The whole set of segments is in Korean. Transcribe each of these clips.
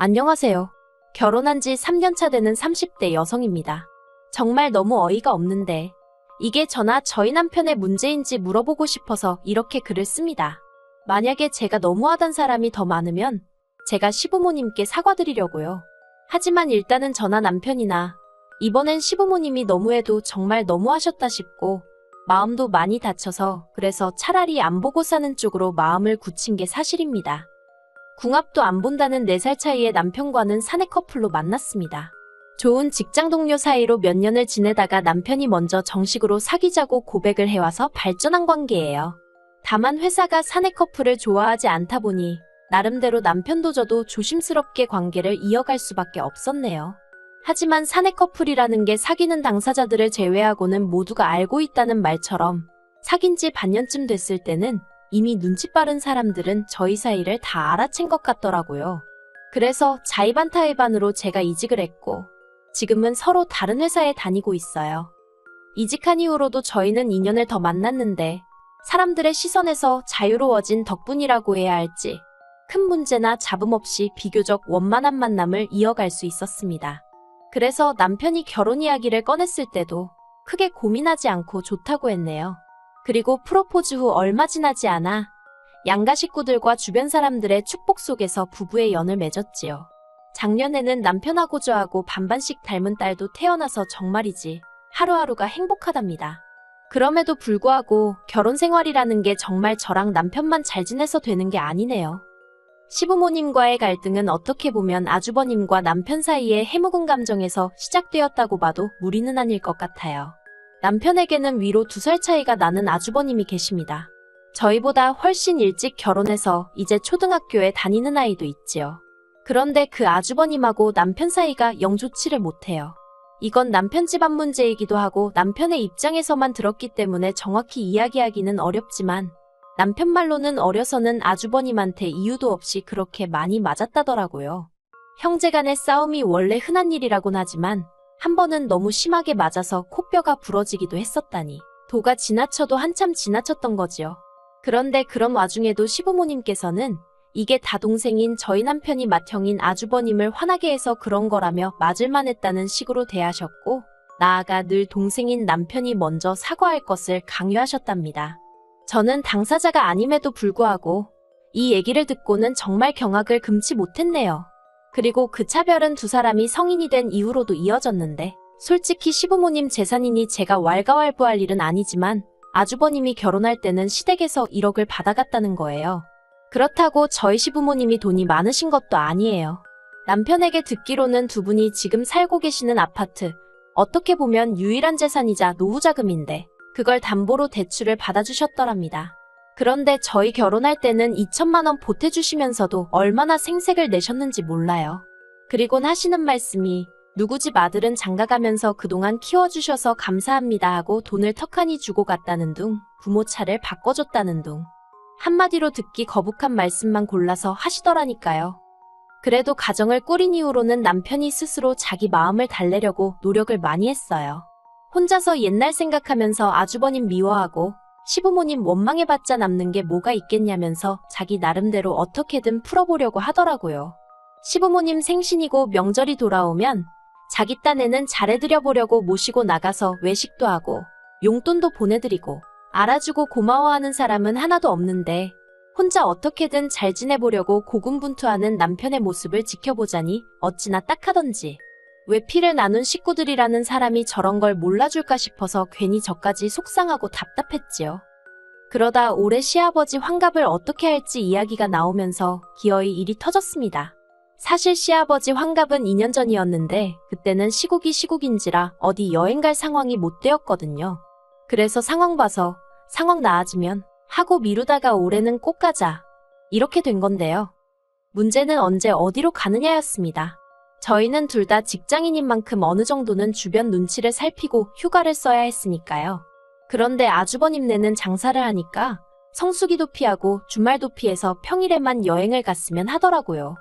안녕하세요. 결혼한 지 3년 차 되는 30대 여성입니다. 정말 너무 어이가 없는데 이게 저나 저희 남편의 문제인지 물어보고 싶어서 이렇게 글을 씁니다. 만약에 제가 너무하단 사람이 더 많으면 제가 시부모님께 사과드리려고요. 하지만 일단은 저나 남편이나 이번엔 시부모님이 너무해도 정말 너무하셨다 싶고 마음도 많이 다쳐서 그래서 차라리 안 보고 사는 쪽으로 마음을 굳힌 게 사실입니다. 궁합도 안 본다는 4살 차이의 남편과는 사내 커플로 만났습니다. 좋은 직장 동료 사이로 몇 년을 지내다가 남편이 먼저 정식으로 사귀자고 고백을 해와서 발전한 관계예요. 다만 회사가 사내 커플을 좋아하지 않다 보니 나름대로 남편도 저도 조심스럽게 관계를 이어갈 수밖에 없었네요. 하지만 사내 커플이라는 게 사귀는 당사자들을 제외하고는 모두가 알고 있다는 말처럼 사귄 지 반년쯤 됐을 때는 이미 눈치 빠른 사람들은 저희 사이를 다 알아챈 것 같더라고요. 그래서 자의반타의반으로 제가 이직을 했고 지금은 서로 다른 회사에 다니고 있어요. 이직한 이후로도 저희는 2년을 더 만났는데 사람들의 시선에서 자유로워진 덕분이라고 해야 할지 큰 문제나 잡음 없이 비교적 원만한 만남을 이어갈 수 있었습니다. 그래서 남편이 결혼 이야기를 꺼냈을 때도 크게 고민하지 않고 좋다고 했네요. 그리고 프로포즈 후 얼마 지나지 않아 양가 식구들과 주변 사람들의 축복 속에서 부부의 연을 맺었지요. 작년에는 남편하고 저하고 반반씩 닮은 딸도 태어나서 정말이지 하루하루가 행복하답니다. 그럼에도 불구하고 결혼 생활이라는 게 정말 저랑 남편만 잘 지내서 되는 게 아니네요. 시부모님과의 갈등은 어떻게 보면 아주버님과 남편 사이의 해묵은 감정에서 시작되었다고 봐도 무리는 아닐 것 같아요. 남편에게는 위로 2살 차이가 나는 아주버님이 계십니다. 저희보다 훨씬 일찍 결혼해서 이제 초등학교에 다니는 아이도 있지요. 그런데 그 아주버님하고 남편 사이가 영 좋지를 못해요. 이건 남편 집안 문제이기도 하고 남편의 입장에서만 들었기 때문에 정확히 이야기하기는 어렵지만 남편 말로는 어려서는 아주버님한테 이유도 없이 그렇게 많이 맞았다더라고요. 형제간의 싸움이 원래 흔한 일이라곤 하지만 한 번은 너무 심하게 맞아서 코뼈가 부러지기도 했었다니 도가 지나쳐도 한참 지나쳤던 거지요. 그런데 그런 와중에도 시부모님께서는 이게 다 동생인 저희 남편이 맏형인 아주버님을 화나게 해서 그런 거라며 맞을만 했다는 식으로 대하셨고 나아가 늘 동생인 남편이 먼저 사과할 것을 강요하셨답니다. 저는 당사자가 아님에도 불구하고 이 얘기를 듣고는 정말 경악을 금치 못했네요. 그리고 그 차별은 두 사람이 성인이 된 이후로도 이어졌는데 솔직히 시부모님 재산이니 제가 왈가왈부할 일은 아니지만 아주버님이 결혼할 때는 시댁에서 1억을 받아갔다는 거예요. 그렇다고 저희 시부모님이 돈이 많으신 것도 아니에요. 남편에게 듣기로는 두 분이 지금 살고 계시는 아파트, 어떻게 보면 유일한 재산이자 노후자금인데 그걸 담보로 대출을 받아주셨더랍니다. 그런데 저희 결혼할 때는 2천만 원 보태주시면서도 얼마나 생색을 내셨는지 몰라요. 그리곤 하시는 말씀이 누구 집 아들은 장가가면서 그동안 키워주셔서 감사합니다 하고 돈을 턱하니 주고 갔다는 둥, 부모 차를 바꿔줬다는 둥. 한마디로 듣기 거북한 말씀만 골라서 하시더라니까요. 그래도 가정을 꾸린 이후로는 남편이 스스로 자기 마음을 달래려고 노력을 많이 했어요. 혼자서 옛날 생각하면서 아주버님 미워하고 시부모님 원망해봤자 남는 게 뭐가 있겠냐면서 자기 나름대로 어떻게든 풀어보려고 하더라고요. 시부모님 생신이고 명절이 돌아오면 자기 딴에는 잘해드려보려고 모시고 나가서 외식도 하고 용돈도 보내드리고 알아주고 고마워하는 사람은 하나도 없는데 혼자 어떻게든 잘 지내보려고 고군분투하는 남편의 모습을 지켜보자니 어찌나 딱하던지 왜 피를 나눈 식구들이라는 사람이 저런 걸 몰라줄까 싶어서 괜히 저까지 속상하고 답답했지요. 그러다 올해 시아버지 환갑을 어떻게 할지 이야기가 나오면서 기어이 일이 터졌습니다. 사실 시아버지 환갑은 2년 전이었는데 그때는 시국이 시국인지라 어디 여행 갈 상황이 못 되었거든요. 그래서 상황 봐서 상황 나아지면 하고 미루다가 올해는 꼭 가자. 이렇게 된 건데요. 문제는 언제 어디로 가느냐였습니다. 저희는 둘 다 직장인인 만큼 어느 정도는 주변 눈치를 살피고 휴가를 써야 했으니까요. 그런데 아주버님네는 장사를 하니까 성수기도 피하고 주말도 피해서 평일에만 여행을 갔으면 하더라고요.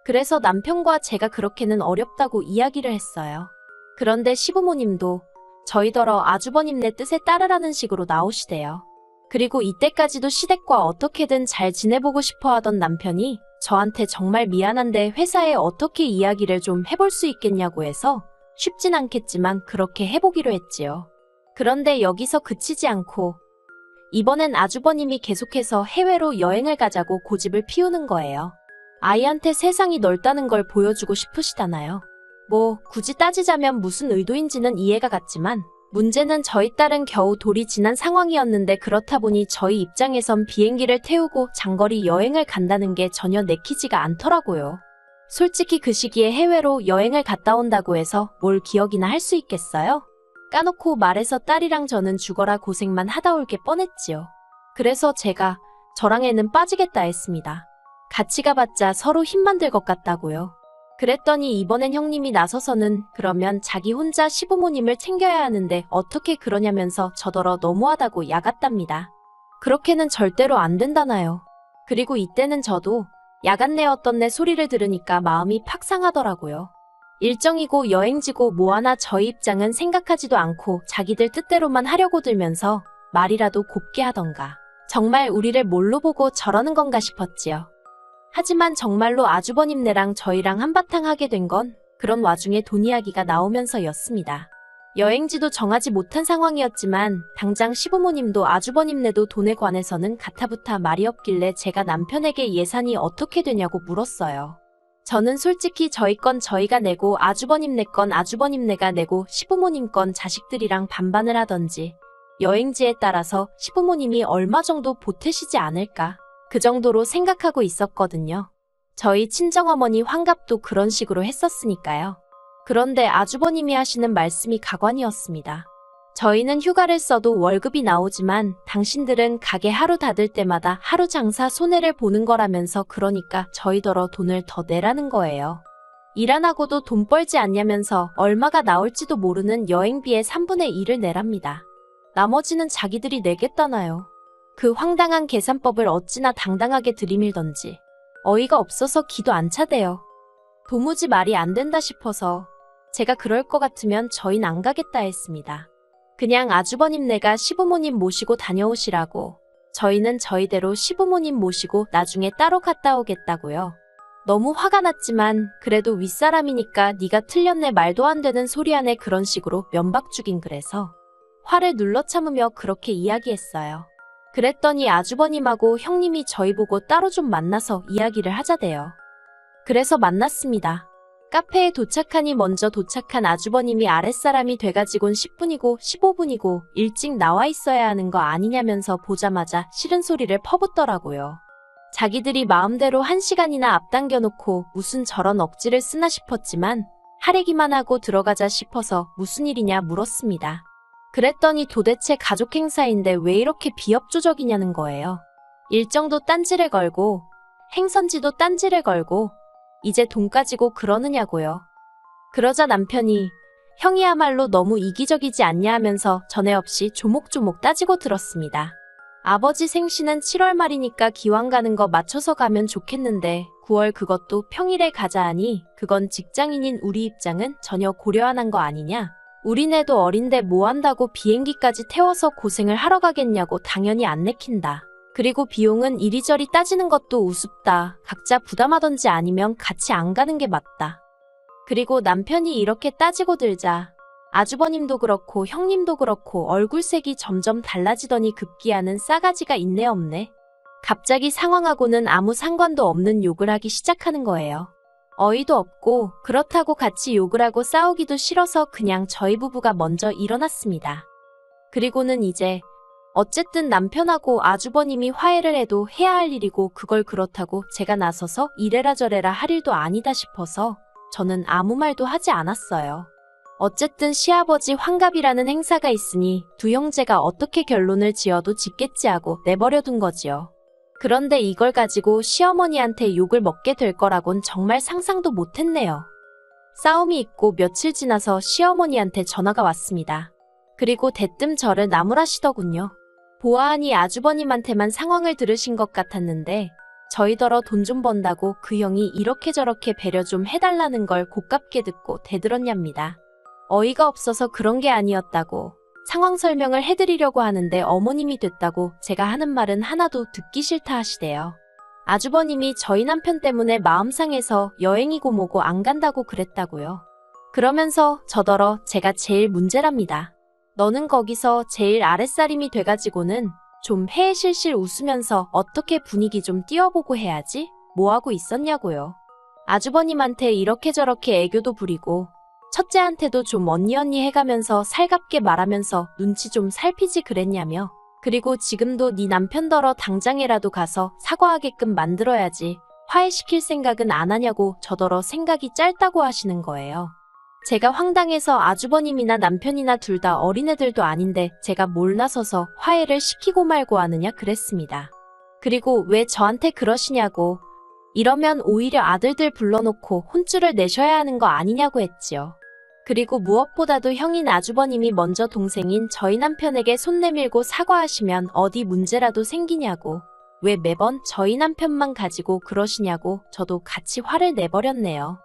그래서 남편과 제가 그렇게는 어렵다고 이야기를 했어요. 그런데 시부모님도 저희더러 아주버님네 뜻에 따르라는 식으로 나오시대요. 그리고 이때까지도 시댁과 어떻게든 잘 지내보고 싶어 하던 남편이 저한테 정말 미안한데 회사에 어떻게 이야기를 좀 해볼 수 있겠냐고 해서 쉽진 않겠지만 그렇게 해보기로 했지요. 그런데 여기서 그치지 않고 이번엔 아주버님이 계속해서 해외로 여행을 가자고 고집을 피우는 거예요. 아이한테 세상이 넓다는 걸 보여주고 싶으시다나요? 뭐 굳이 따지자면 무슨 의도인지는 이해가 갔지만 문제는 저희 딸은 겨우 돌이 지난 상황이었는데 그렇다 보니 저희 입장에선 비행기를 태우고 장거리 여행을 간다는 게 전혀 내키지가 않더라고요. 솔직히 그 시기에 해외로 여행을 갔다 온다고 해서 뭘 기억이나 할 수 있겠어요? 까놓고 말해서 딸이랑 저는 죽어라 고생만 하다 올 게 뻔했지요. 그래서 제가 저랑 애는 빠지겠다 했습니다. 같이 가봤자 서로 힘만 들 것 같다고요. 그랬더니 이번엔 형님이 나서서는 그러면 자기 혼자 시부모님을 챙겨야 하는데 어떻게 그러냐면서 저더러 너무하다고 야갔답니다. 그렇게는 절대로 안 된다나요. 그리고 이때는 저도 야갔네 어떻네 소리를 들으니까 마음이 팍 상하더라고요. 일정이고 여행지고 뭐하나 저희 입장은 생각하지도 않고 자기들 뜻대로만 하려고 들면서 말이라도 곱게 하던가. 정말 우리를 뭘로 보고 저러는 건가 싶었지요. 하지만 정말로 아주버님네랑 저희랑 한바탕 하게 된 건 그런 와중에 돈 이야기가 나오면서였습니다. 여행지도 정하지 못한 상황이었지만 당장 시부모님도 아주버님네도 돈에 관해서는 가타부타 말이 없길래 제가 남편에게 예산이 어떻게 되냐고 물었어요. 저는 솔직히 저희 건 저희가 내고 아주버님네 건 아주버님네가 내고 시부모님 건 자식들이랑 반반을 하던지 여행지에 따라서 시부모님이 얼마 정도 보태시지 않을까 그 정도로 생각하고 있었거든요. 저희 친정어머니 환갑도 그런 식으로 했었으니까요. 그런데 아주버님이 하시는 말씀이 가관이었습니다. 저희는 휴가를 써도 월급이 나오지만 당신들은 가게 하루 닫을 때마다 하루 장사 손해를 보는 거라면서 그러니까 저희더러 돈을 더 내라는 거예요. 일 안 하고도 돈 벌지 않냐면서 얼마가 나올지도 모르는 여행비의 3분의 1을 내랍니다. 나머지는 자기들이 내겠다나요. 그 황당한 계산법을 어찌나 당당하게 들이밀던지 어이가 없어서 기도 안 차대요. 도무지 말이 안 된다 싶어서 제가 그럴 것 같으면 저희는 안 가겠다 했습니다. 그냥 아주버님네가 시부모님 모시고 다녀오시라고 저희는 저희대로 시부모님 모시고 나중에 따로 갔다 오겠다고요. 너무 화가 났지만 그래도 윗사람이니까 네가 틀렸네 말도 안 되는 소리 하네 그런 식으로 면박 주긴 그래서 화를 눌러 참으며 그렇게 이야기했어요. 그랬더니 아주버님하고 형님이 저희 보고 따로 좀 만나서 이야기를 하자대요. 그래서 만났습니다. 카페에 도착하니 먼저 도착한 아주버님이 아랫사람이 돼가지곤 10분이고 15분이고 일찍 나와 있어야 하는 거 아니냐면서 보자마자 싫은 소리를 퍼붓더라고요. 자기들이 마음대로 1시간이나 앞당겨 놓고 무슨 저런 억지를 쓰나 싶었지만 하래기만 하고 들어가자 싶어서 무슨 일이냐 물었습니다. 그랬더니 도대체 가족 행사인데 왜 이렇게 비협조적이냐는 거예요. 일정도 딴지를 걸고 행선지도 딴지를 걸고 이제 돈 가지고 그러느냐고요. 그러자 남편이 형이야말로 너무 이기적이지 않냐 하면서 전에 없이 조목조목 따지고 들었습니다. 아버지 생신은 7월 말이니까 기왕 가는 거 맞춰서 가면 좋겠는데 9월 그것도 평일에 가자 하니 그건 직장인인 우리 입장은 전혀 고려 안 한 거 아니냐. 우리네도 어린데 뭐 한다고 비행기까지 태워서 고생을 하러 가겠냐고 당연히 안 내킨다. 그리고 비용은 이리저리 따지는 것도 우습다. 각자 부담하던지 아니면 같이 안 가는 게 맞다. 그리고 남편이 이렇게 따지고 들자 아주버님도 그렇고 형님도 그렇고 얼굴색이 점점 달라지더니 급기야는 싸가지가 있네 없네. 갑자기 상황하고는 아무 상관도 없는 욕을 하기 시작하는 거예요. 어이도 없고 그렇다고 같이 욕을 하고 싸우기도 싫어서 그냥 저희 부부가 먼저 일어났습니다. 그리고는 이제 어쨌든 남편하고 아주버님이 화해를 해도 해야 할 일이고 그걸 그렇다고 제가 나서서 이래라 저래라 할 일도 아니다 싶어서 저는 아무 말도 하지 않았어요. 어쨌든 시아버지 환갑이라는 행사가 있으니 두 형제가 어떻게 결론을 지어도 짓겠지 하고 내버려둔 거지요. 그런데 이걸 가지고 시어머니한테 욕을 먹게 될 거라곤 정말 상상도 못했네요. 싸움이 있고 며칠 지나서 시어머니한테 전화가 왔습니다. 그리고 대뜸 저를 나무라시더군요. 보아하니 아주버님한테만 상황을 들으신 것 같았는데 저희더러 돈 좀 번다고 그 형이 이렇게 저렇게 배려 좀 해달라는 걸 고깝게 듣고 대들었냐입니다. 어이가 없어서 그런 게 아니었다고 상황 설명을 해드리려고 하는데 어머님이 됐다고 제가 하는 말은 하나도 듣기 싫다 하시대요. 아주버님이 저희 남편 때문에 마음 상해서 여행이고 뭐고 안 간다고 그랬다고요. 그러면서 저더러 제가 제일 문제랍니다. 너는 거기서 제일 아랫사림이 돼가지고는 좀 해실실 웃으면서 어떻게 분위기 좀 띄워보고 해야지? 뭐하고 있었냐고요. 아주버님한테 이렇게 저렇게 애교도 부리고 첫째한테도 좀 언니 해가면서 살갑게 말하면서 눈치 좀 살피지 그랬냐며. 그리고 지금도 네 남편더러 당장이라도 가서 사과하게끔 만들어야지 화해시킬 생각은 안 하냐고 저더러 생각이 짧다고 하시는 거예요. 제가 황당해서 아주버님이나 남편이나 둘 다 어린애들도 아닌데 제가 뭘 나서서 화해를 시키고 말고 하느냐 그랬습니다. 그리고 왜 저한테 그러시냐고. 이러면 오히려 아들들 불러놓고 혼쭐을 내셔야 하는 거 아니냐고 했지요. 그리고 무엇보다도 형인 아주버님이 먼저 동생인 저희 남편에게 손 내밀고 사과하시면 어디 문제라도 생기냐고. 왜 매번 저희 남편만 가지고 그러시냐고 저도 같이 화를 내버렸네요.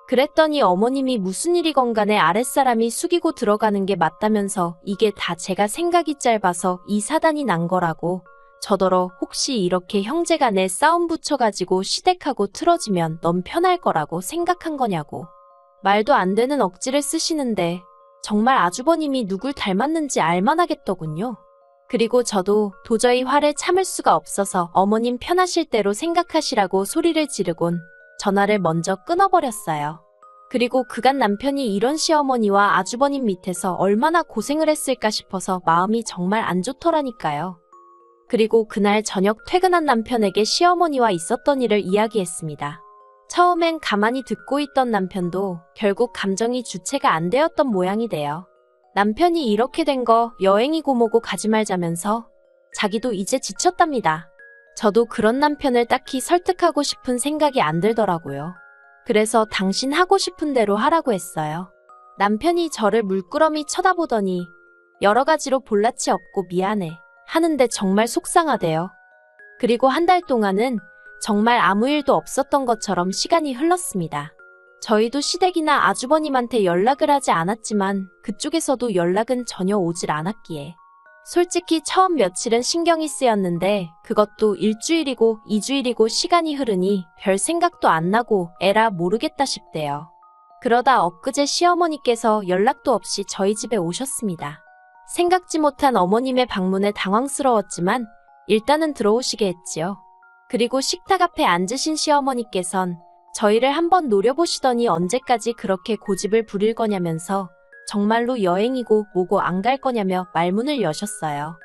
그랬더니 어머님이 무슨 일이건 간에 아랫사람이 숙이고 들어가는 게 맞다면서 이게 다 제가 생각이 짧아서 이 사단이 난 거라고. 저더러 혹시 이렇게 형제간에 싸움 붙여가지고 시댁하고 틀어지면 넌 편할 거라고 생각한 거냐고. 말도 안 되는 억지를 쓰시는데 정말 아주버님이 누굴 닮았는지 알만하겠더군요. 그리고 저도 도저히 화를 참을 수가 없어서 어머님 편하실 대로 생각하시라고 소리를 지르곤 전화를 먼저 끊어버렸어요. 그리고 그간 남편이 이런 시어머니와 아주버님 밑에서 얼마나 고생을 했을까 싶어서 마음이 정말 안 좋더라니까요. 그리고 그날 저녁 퇴근한 남편에게 시어머니와 있었던 일을 이야기했습니다. 처음엔 가만히 듣고 있던 남편도 결국 감정이 주체가 안 되었던 모양이 돼요. 남편이 이렇게 된 거 여행이고 뭐고 가지 말자면서 자기도 이제 지쳤답니다. 저도 그런 남편을 딱히 설득하고 싶은 생각이 안 들더라고요. 그래서 당신 하고 싶은 대로 하라고 했어요. 남편이 저를 물끄러미 쳐다보더니 여러 가지로 볼라치 없고 미안해 하는데 정말 속상하대요. 그리고 한 달 동안은 정말 아무 일도 없었던 것처럼 시간이 흘렀습니다. 저희도 시댁이나 아주버님한테 연락을 하지 않았지만 그쪽에서도 연락은 전혀 오질 않았기에 솔직히 처음 며칠은 신경이 쓰였는데 그것도 일주일이고 2주일이고 시간이 흐르니 별 생각도 안 나고 에라 모르겠다 싶대요. 그러다 엊그제 시어머니께서 연락도 없이 저희 집에 오셨습니다. 생각지 못한 어머님의 방문에 당황스러웠지만 일단은 들어오시게 했지요. 그리고 식탁 앞에 앉으신 시어머니께선 저희를 한번 노려보시더니 언제까지 그렇게 고집을 부릴 거냐면서 정말로 여행이고 뭐고 안 갈 거냐며 말문을 여셨어요.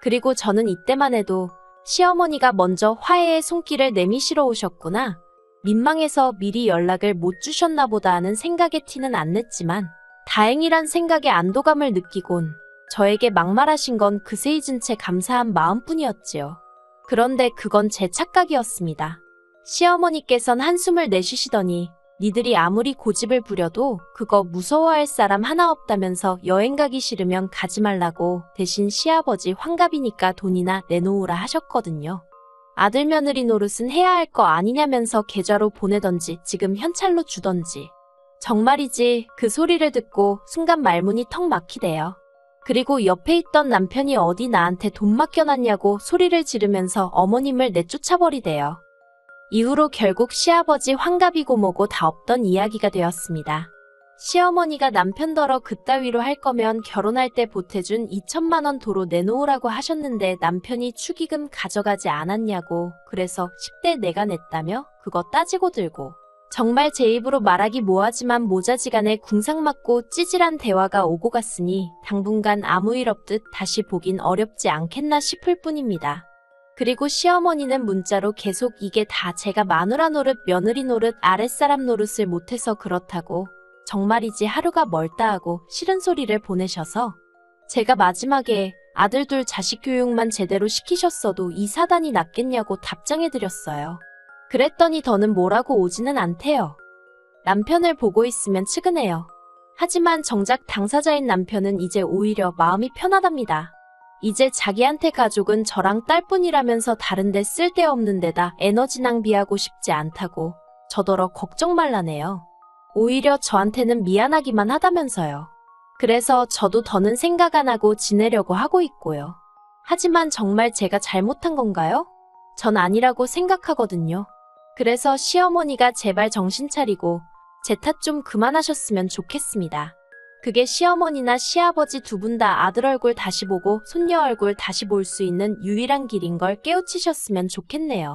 그리고 저는 이때만 해도 시어머니가 먼저 화해의 손길을 내미시러 오셨구나. 민망해서 미리 연락을 못 주셨나 보다 하는 생각에 티는 안 냈지만 다행이란 생각에 안도감을 느끼곤 저에게 막말하신 건 그새 잊은 채 감사한 마음뿐이었지요. 그런데 그건 제 착각이었습니다. 시어머니께선 한숨을 내쉬시더니 니들이 아무리 고집을 부려도 그거 무서워할 사람 하나 없다면서 여행 가기 싫으면 가지 말라고 대신 시아버지 환갑이니까 돈이나 내놓으라 하셨거든요. 아들 며느리 노릇은 해야 할 거 아니냐면서 계좌로 보내던지 지금 현찰로 주던지. 정말이지 그 소리를 듣고 순간 말문이 턱 막히대요. 그리고 옆에 있던 남편이 어디 나한테 돈 맡겨놨냐고 소리를 지르면서 어머님을 내쫓아버리대요. 이후로 결국 시아버지 환갑이고 뭐고 다 없던 이야기가 되었습니다. 시어머니가 남편더러 그따위로 할 거면 결혼할 때 보태준 2천만 원 도로 내놓으라고 하셨는데 남편이 축의금 가져가지 않았냐고. 그래서 10대 내가 냈다며 그거 따지고 들고. 정말 제 입으로 말하기 뭐하지만 모자지간에 궁상맞고 찌질한 대화가 오고 갔으니 당분간 아무 일 없듯 다시 보긴 어렵지 않겠나 싶을 뿐입니다. 그리고 시어머니는 문자로 계속 이게 다 제가 마누라 노릇, 며느리 노릇, 아랫사람 노릇을 못해서 그렇다고 정말이지 하루가 멀다 하고 싫은 소리를 보내셔서 제가 마지막에 아들 둘 자식 교육만 제대로 시키셨어도 이 사단이 낫겠냐고 답장해드렸어요. 그랬더니 더는 뭐라고 오지는 않대요. 남편을 보고 있으면 측은해요. 하지만 정작 당사자인 남편은 이제 오히려 마음이 편하답니다. 이제 자기한테 가족은 저랑 딸뿐이라면서 다른데 쓸데없는 데다 에너지 낭비하고 싶지 않다고 저더러 걱정 말라네요. 오히려 저한테는 미안하기만 하다면서요. 그래서 저도 더는 생각 안 하고 지내려고 하고 있고요. 하지만 정말 제가 잘못한 건가요? 전 아니라고 생각하거든요. 그래서 시어머니가 제발 정신 차리고 제 탓 좀 그만하셨으면 좋겠습니다. 그게 시어머니나 시아버지 두 분 다 아들 얼굴 다시 보고 손녀 얼굴 다시 볼 수 있는 유일한 길인 걸 깨우치셨으면 좋겠네요.